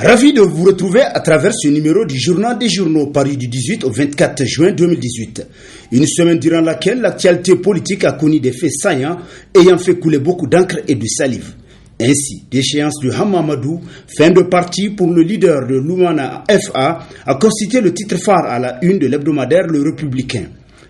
Ravi de vous retrouver à travers ce numéro du Journal des journaux paru du 18 au 24 juin 2018. Une semaine durant laquelle l'actualité politique a connu des faits saillants ayant fait couler beaucoup d'encre et de salive. Ainsi, l'échéance de Hama Amadou, fin de partie pour le leader de l'Oumana FA, a constitué le titre phare à la une de l'hebdomadaire Le Républicain,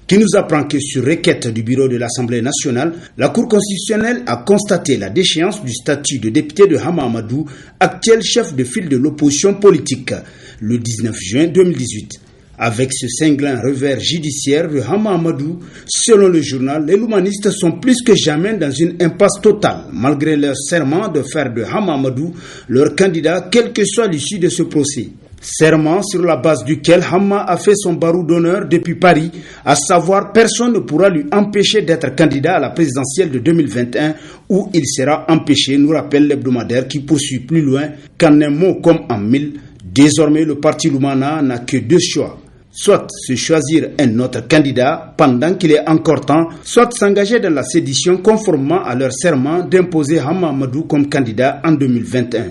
qui nous apprend que sur requête du bureau de l'Assemblée nationale, la Cour constitutionnelle a constaté la déchéance du statut de député de Hama Amadou, actuel chef de file de l'opposition politique, le 19 juin 2018. Avec ce cinglant revers judiciaire de Hama Amadou, selon le journal, les loumanistes sont plus que jamais dans une impasse totale, malgré leur serment de faire de Hama Amadou leur candidat, quelle que soit l'issue de ce procès. Serment sur la base duquel Hama a fait son barreau d'honneur depuis Paris, à savoir personne ne pourra lui empêcher d'être candidat à la présidentielle de 2021 où il sera empêché, nous rappelle l'hebdomadaire qui poursuit plus loin qu'en un mot comme en mille, désormais le parti Lumana n'a que deux choix. Soit se choisir un autre candidat pendant qu'il est encore temps, soit s'engager dans la sédition conformément à leur serment d'imposer Hama Amadou comme candidat en 2021.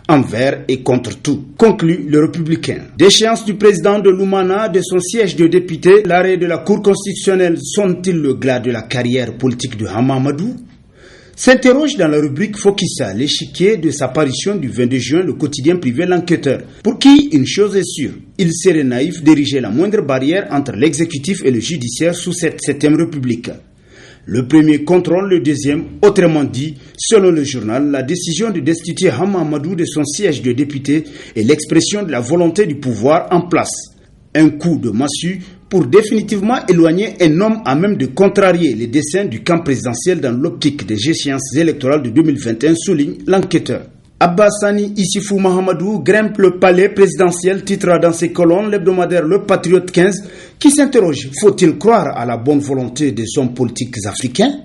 Envers et contre tout, conclut le Républicain. Déchéance du président de l'Oumana de son siège de député, l'arrêt de la Cour constitutionnelle sont-ils le glas de la carrière politique de Hama Amadou? S'interroge dans la rubrique Fokissa, l'échiquier de sa parution du 22 juin, le quotidien privé L'Enquêteur. Pour qui une chose est sûre, il serait naïf d'ériger la moindre barrière entre l'exécutif et le judiciaire sous cette 7e République. Le premier contrôle le deuxième, autrement dit, selon le journal, la décision de destituer Hama Amadou de son siège de député est l'expression de la volonté du pouvoir en place. Un coup de massue pour définitivement éloigner un homme à même de contrarier les desseins du camp présidentiel dans l'optique des échéances électorales de 2021, souligne L'Enquêteur. Abbasani Issifou Mahamadou grimpe le palais présidentiel, titre dans ses colonnes l'hebdomadaire Le Patriote 15, qui s'interroge, faut-il croire à la bonne volonté des hommes politiques africains?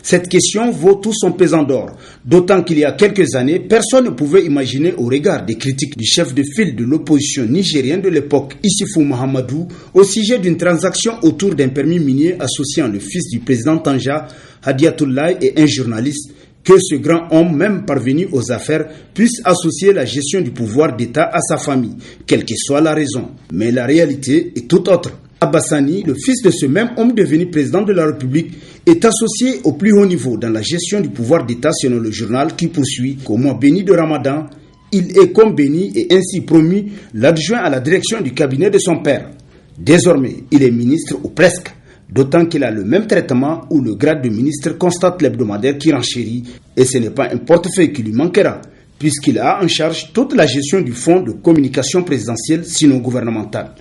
Cette question vaut tout son pesant d'or, d'autant qu'il y a quelques années, personne ne pouvait imaginer au regard des critiques du chef de file de l'opposition nigérienne de l'époque, Issifou Mahamadou, au sujet d'une transaction autour d'un permis minier associant le fils du président Tanja, Hadiatoulaye, et un journaliste, que ce grand homme, même parvenu aux affaires, puisse associer la gestion du pouvoir d'État à sa famille, quelle que soit la raison. Mais la réalité est tout autre. Abbasani, le fils de ce même homme devenu président de la République, est associé au plus haut niveau dans la gestion du pouvoir d'État selon le journal qui poursuit qu'au mois béni de Ramadan, il est comme béni et ainsi promu l'adjoint à la direction du cabinet de son père. Désormais, il est ministre ou presque. D'autant qu'il a le même traitement où le grade de ministre, constate l'hebdomadaire qui renchérit, et ce n'est pas un portefeuille qui lui manquera, puisqu'il a en charge toute la gestion du fonds de communication présidentielle sinon gouvernemental.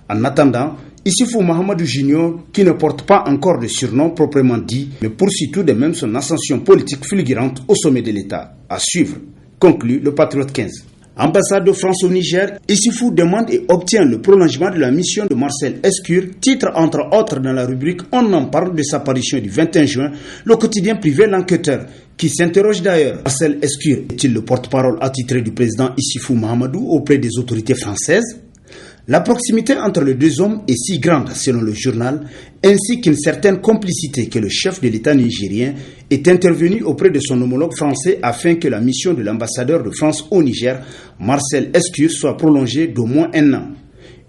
En attendant, Issifou Mahamadou Junior, qui ne porte pas encore de surnom proprement dit, mais poursuit tout de même son ascension politique fulgurante au sommet de l'État. À suivre, conclut le Patriote 15. Ambassade de France au Niger, Issifou demande et obtient le prolongement de la mission de Marcel Escure, titre entre autres dans la rubrique On en parle de sa parution du 21 juin, le quotidien privé L'Enquêteur, qui s'interroge d'ailleurs. Marcel Escure est-il le porte-parole attitré du président Issifou Mahamadou auprès des autorités françaises? La proximité entre les deux hommes est si grande, selon le journal, ainsi qu'une certaine complicité que le chef de l'État nigérien est intervenu auprès de son homologue français afin que la mission de l'ambassadeur de France au Niger, Marcel Escure, soit prolongée d'au moins 1 an.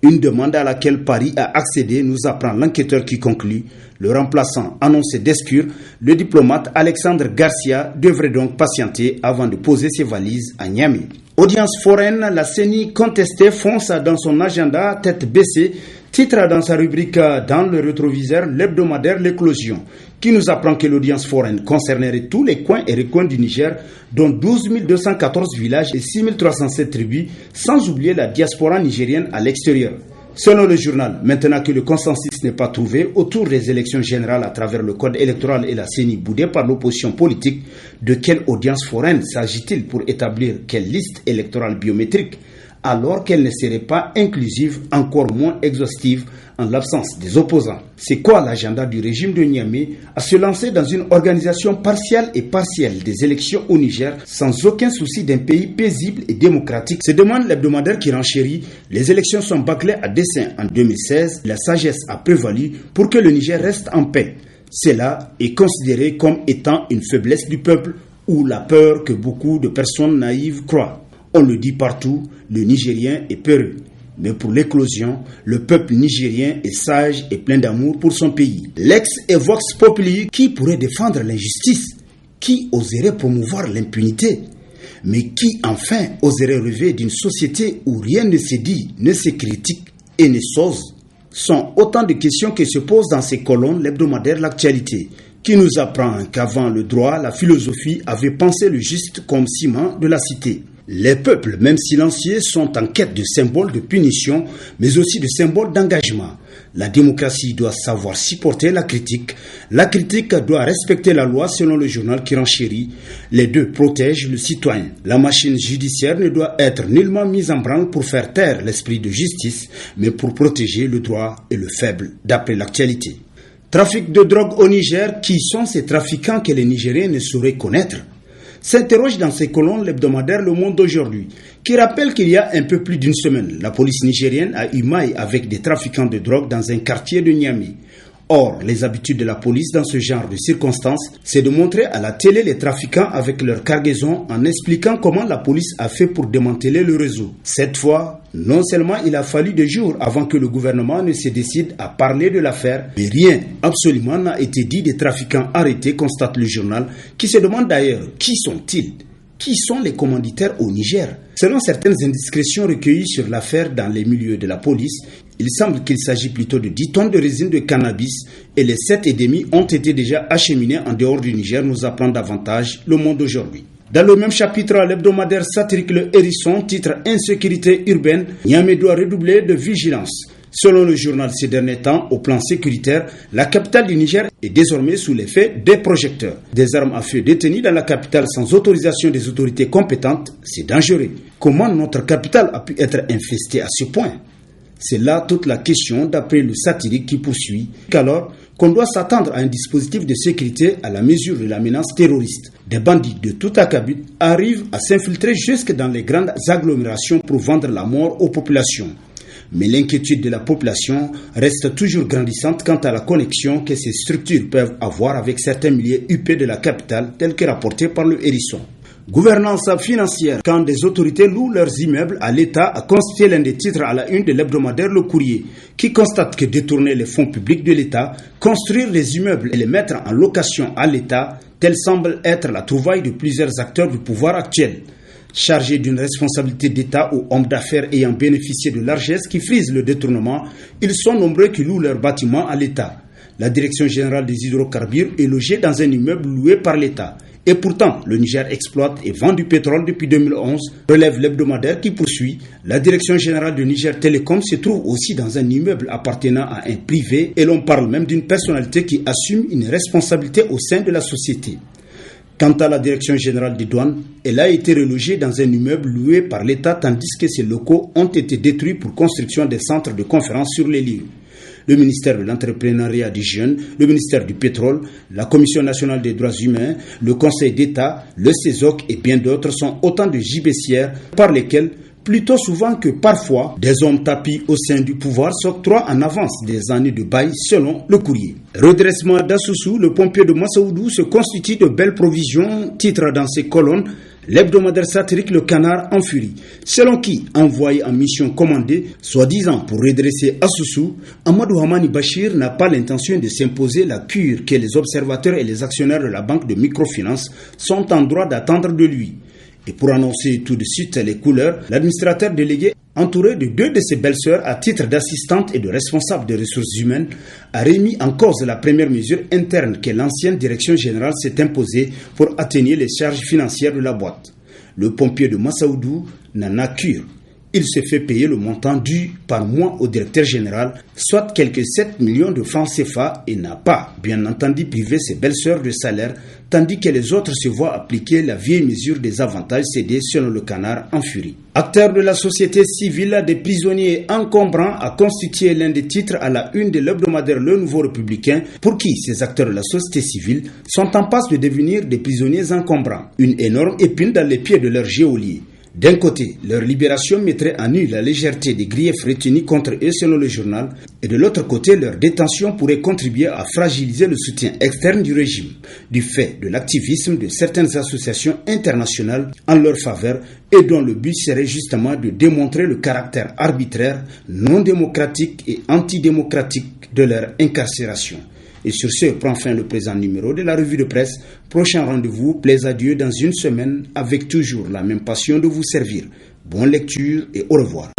Une demande à laquelle Paris a accédé, nous apprend L'Enquêteur qui conclut. Le remplaçant annoncé d'Escure, le diplomate Alexandre Garcia, devrait donc patienter avant de poser ses valises à Niamey. Audience foraine, la CENI contestée fonce dans son agenda tête baissée, titre dans sa rubrique dans le rétroviseur l'hebdomadaire L'Éclosion, qui nous apprend que l'audience foraine concernerait tous les coins et recoins du Niger, dont 12 214 villages et 6 307 tribus, sans oublier la diaspora nigérienne à l'extérieur. Selon le journal, maintenant que le consensus n'est pas trouvé autour des élections générales à travers le code électoral et la CENI boudée par l'opposition politique, de quelle audience foraine s'agit-il pour établir quelle liste électorale biométrique, alors qu'elle ne serait pas inclusive, encore moins exhaustive, en l'absence des opposants? C'est quoi l'agenda du régime de Niamey à se lancer dans une organisation partielle et partielle des élections au Niger sans aucun souci d'un pays paisible et démocratique? Se demande l'hebdomadaire qui renchérit. Les élections sont bâclées à dessein en 2016. La sagesse a prévalu pour que le Niger reste en paix. Cela est considéré comme étant une faiblesse du peuple ou la peur que beaucoup de personnes naïves croient. On le dit partout, le Nigérien est peureux. Mais pour l'éclosion, le peuple nigérien est sage et plein d'amour pour son pays. L'ex et Vox Populi, qui pourrait défendre l'injustice? Qui oserait promouvoir l'impunité? Mais qui enfin oserait rêver d'une société où rien ne se dit, ne se critique et ne s'ose? Sont autant de questions qui se posent dans ces colonnes l'hebdomadaire L'Actualité, qui nous apprend qu'avant le droit, la philosophie avait pensé le juste comme ciment de la cité. Les peuples, même silencieux, sont en quête de symboles de punition, mais aussi de symboles d'engagement. La démocratie doit savoir supporter la critique. La critique doit respecter la loi selon le journal qui renchérit. Les deux protègent le citoyen. La machine judiciaire ne doit être nullement mise en branle pour faire taire l'esprit de justice, mais pour protéger le droit et le faible, d'après L'Actualité. Trafic de drogue au Niger, qui sont ces trafiquants que les Nigériens ne sauraient connaître? S'interroge dans ses colonnes l'hebdomadaire Le Monde d'aujourd'hui, qui rappelle qu'il y a un peu plus d'une semaine, la police nigérienne a eu maille avec des trafiquants de drogue dans un quartier de Niamey. Or, les habitudes de la police dans ce genre de circonstances, c'est de montrer à la télé les trafiquants avec leur cargaison en expliquant comment la police a fait pour démanteler le réseau. Cette fois, non seulement il a fallu des jours avant que le gouvernement ne se décide à parler de l'affaire, mais rien, absolument, n'a été dit des trafiquants arrêtés, constate le journal, qui se demande d'ailleurs qui sont-ils? Qui sont les commanditaires au Niger? Selon certaines indiscrétions recueillies sur l'affaire dans les milieux de la police, il semble qu'il s'agit plutôt de 10 tonnes de résine de cannabis et les 7,5 ont été déjà acheminés en dehors du Niger, nous apprend davantage Le Monde d'aujourd'hui. Dans le même chapitre, l'hebdomadaire satirique Le Hérisson titre Insécurité urbaine, Niamey doit redoubler de vigilance. Selon le journal ces derniers temps, au plan sécuritaire, la capitale du Niger est désormais sous l'effet des projecteurs. Des armes à feu détenues dans la capitale sans autorisation des autorités compétentes, c'est dangereux. Comment notre capitale a pu être infestée à ce point? C'est là toute la question d'après le satirique qui poursuit qu'alors qu'on doit s'attendre à un dispositif de sécurité à la mesure de la menace terroriste. Des bandits de tout acabit arrivent à s'infiltrer jusque dans les grandes agglomérations pour vendre la mort aux populations. Mais l'inquiétude de la population reste toujours grandissante quant à la connexion que ces structures peuvent avoir avec certains milliers UP de la capitale, tels que rapportés par Le Hérisson. Gouvernance financière, quand des autorités louent leurs immeubles à l'État, a constitué l'un des titres à la une de l'hebdomadaire Le Courrier, qui constate que détourner les fonds publics de l'État, construire les immeubles et les mettre en location à l'État, tel semble être la trouvaille de plusieurs acteurs du pouvoir actuel. Chargés d'une responsabilité d'État ou hommes d'affaires ayant bénéficié de largesses qui frisent le détournement, ils sont nombreux qui louent leurs bâtiments à l'État. La Direction générale des hydrocarbures est logée dans un immeuble loué par l'État. Et pourtant, le Niger exploite et vend du pétrole depuis 2011, relève l'hebdomadaire qui poursuit. La Direction générale de Niger Télécom se trouve aussi dans un immeuble appartenant à un privé et l'on parle même d'une personnalité qui assume une responsabilité au sein de la société. Quant à la Direction générale des douanes, elle a été relogée dans un immeuble loué par l'État tandis que ses locaux ont été détruits pour construction des centres de conférence sur les lieux. Le ministère de l'Entrepreneuriat des Jeunes, le ministère du Pétrole, la Commission nationale des droits humains, le Conseil d'État, le CESOC et bien d'autres sont autant de gibecières par lesquelles, plutôt souvent que parfois, des hommes tapis au sein du pouvoir s'octroient en avance des années de bail selon Le Courrier. Redressement d'Assoussou, le pompier de Massaoudou se constitue de belles provisions, titre dans ses colonnes. L'hebdomadaire satirique Le Canard en furie. Selon qui, envoyé en mission commandée, soi-disant pour redresser Assoussou, Amadou Hamani Bachir n'a pas l'intention de s'imposer la cure que les observateurs et les actionnaires de la banque de microfinance sont en droit d'attendre de lui. Et pour annoncer tout de suite les couleurs, l'administrateur délégué, entouré de 2 de ses belles-sœurs à titre d'assistante et de responsable des ressources humaines, a remis en cause la première mesure interne que l'ancienne direction générale s'est imposée pour atténuer les charges financières de la boîte. Le pompier de Massaoudou n'en a cure. Il se fait payer le montant dû par mois au directeur général, soit quelques 7 millions de francs CFA, et n'a pas, bien entendu, privé ses belles-sœurs de salaire, tandis que les autres se voient appliquer la vieille mesure des avantages cédés selon Le Canard en furie. Acteur de la société civile, des prisonniers encombrants a constitué l'un des titres à la une de l'hebdomadaire Le Nouveau Républicain, pour qui ces acteurs de la société civile sont en passe de devenir des prisonniers encombrants. Une énorme épine dans les pieds de leur geôlier. D'un côté, leur libération mettrait à nu la légèreté des griefs retenus contre eux selon le journal, et de l'autre côté, leur détention pourrait contribuer à fragiliser le soutien externe du régime, du fait de l'activisme de certaines associations internationales en leur faveur et dont le but serait justement de démontrer le caractère arbitraire, non démocratique et antidémocratique de leur incarcération. Et sur ce prend fin le présent numéro de la revue de presse. Prochain rendez-vous, plaise à Dieu, dans une semaine, avec toujours la même passion de vous servir. Bonne lecture et au revoir.